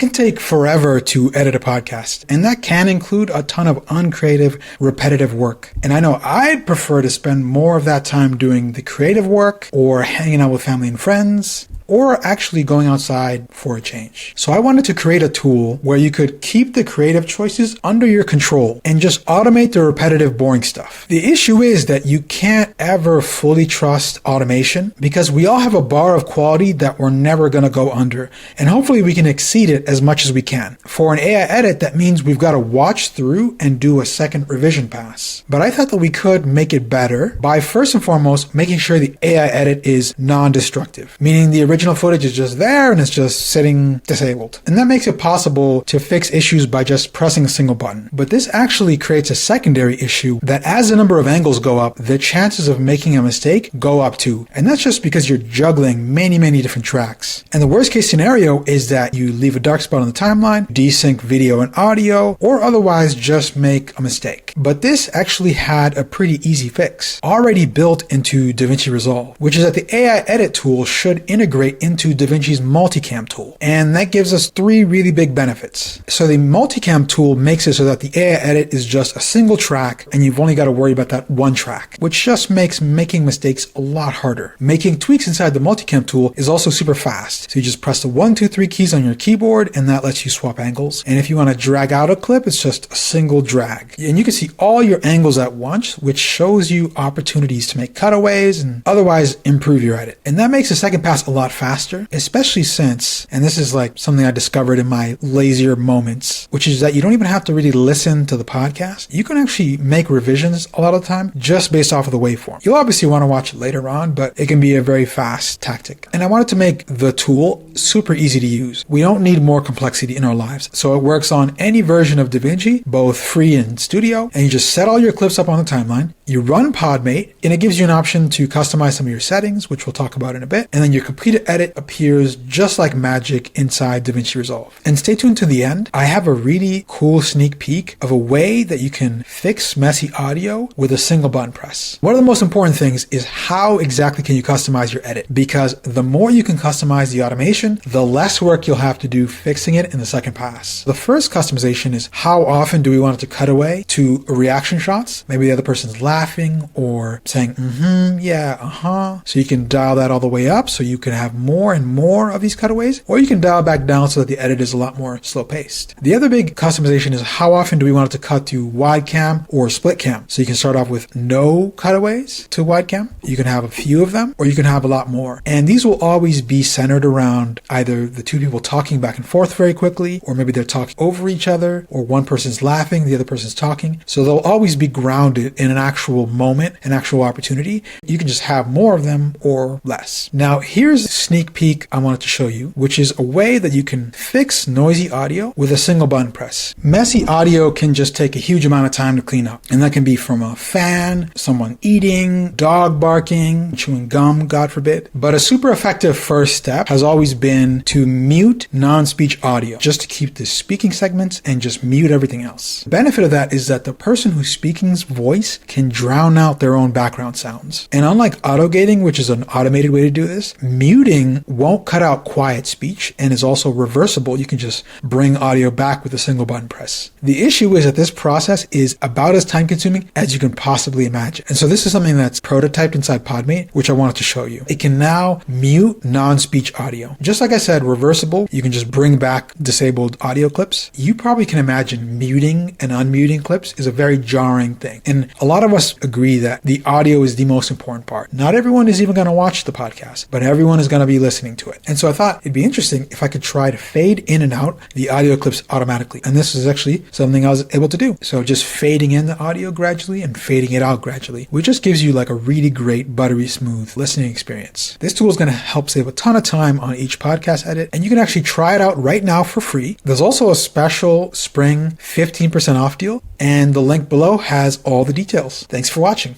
can take forever to edit a podcast, and that can include a ton of uncreative, repetitive work. And I know I'd prefer to spend more of that time doing the creative work or hanging out with family and friends, or actually going outside for a change. So I wanted to create a tool where you could keep the creative choices under your control and just automate the repetitive, boring stuff. The issue is that you can't ever fully trust automation because we all have a bar of quality that we're never going to go under, and hopefully we can exceed it as much as we can. For an AI edit, that means we've got to watch through and do a second revision pass. But I thought that we could make it better by first and foremost making sure the AI edit is non-destructive, meaning the original footage is just there and it's just sitting disabled. And that makes it possible to fix issues by just pressing a single button. But this actually creates a secondary issue that as the number of angles go up, the chances of making a mistake go up too. And that's just because you're juggling many different tracks. And the worst case scenario is that you leave a dark spot on the timeline, desync video and audio, or otherwise just make a mistake. But this actually had a pretty easy fix already built into Davinci Resolve, which is that the AI edit tool should integrate into Davinci's Multicam tool. And that gives us three really big benefits. So the Multicam tool makes it so that the AI edit is just a single track and you've only got to worry about that one track, which just makes making mistakes a lot harder. Making tweaks inside the Multicam tool is also super fast. So you just press the 1, 2, 3 keys on your keyboard and that lets you swap angles. And if you want to drag out a clip, it's just a single drag. And you can see all your angles at once, which shows you opportunities to make cutaways and otherwise improve your edit. And that makes the second pass a lot faster, especially since, and this is like something I discovered in my lazier moments, which is that you don't even have to really listen to the podcast. You can actually make revisions a lot of the time just based off of the waveform. You'll obviously want to watch it later on, but it can be a very fast tactic. And I wanted to make the tool super easy to use. We don't need more complexity in our lives. So it works on any version of Davinci, both free and studio, and you just set all your clips up on the timeline. You run Podmate, and it gives you an option to customize some of your settings, which we'll talk about in a bit, and then your completed edit appears just like magic inside Davinci Resolve. And stay tuned to the end. I have a really cool sneak peek of a way that you can fix messy audio with a single button press. One of the most important things is how exactly can you customize your edit, because the more you can customize the automation, the less work you'll have to do fixing it in the second pass. The first customization is how often do we want it to cut away to reaction shots? Maybe the other person's laughing or saying, yeah, So you can dial that all the way up so you can have more and more of these cutaways, or you can dial back down so that the edit is a lot more slow paced. The other big customization is how often do we want it to cut to wide cam or split cam. So you can start off with no cutaways to wide cam. You can have a few of them, or you can have a lot more. And these will always be centered around either the two people talking back and forth very quickly, or maybe they're talking over each other, or one person's laughing, the other person's talking. So they'll always be grounded in an actual moment, an actual opportunity. You can just have more of them or less. Now, here's a sneak peek I wanted to show you, which is a way that you can fix noisy audio with a single button press. Messy audio can just take a huge amount of time to clean up, and that can be from a fan, someone eating, dog barking, chewing gum, God forbid. But a super effective first step has always been to mute non-speech audio, just to keep the speaking segments and just mute everything else. The benefit of that is that the person who's speaking's voice can drown out their own background sounds. And unlike auto-gating, which is an automated way to do this, muting won't cut out quiet speech and is also reversible. You can just bring audio back with a single button press. The issue is that this process is about as time consuming as you can possibly imagine. And so this is something that's prototyped inside Podmate, which I wanted to show you. It can now mute non-speech audio. Just like I said, reversible, you can just bring back disabled audio clips. You probably can imagine muting and unmuting clips is a very jarring thing. And a lot of us agree that the audio is the most important part. Not everyone is even going to watch the podcast, but everyone is going to be listening to it. And so I thought it'd be interesting if I could try to fade in and out the audio clips automatically. And this is actually something I was able to do. So just fading in the audio gradually and fading it out gradually, which just gives you like a really great, buttery smooth listening experience. This tool is going to help save a ton of time on each podcast edit, and you can actually try it out right now for free. There's also a special spring 15% off deal, and the link below has all the details. Thanks for watching.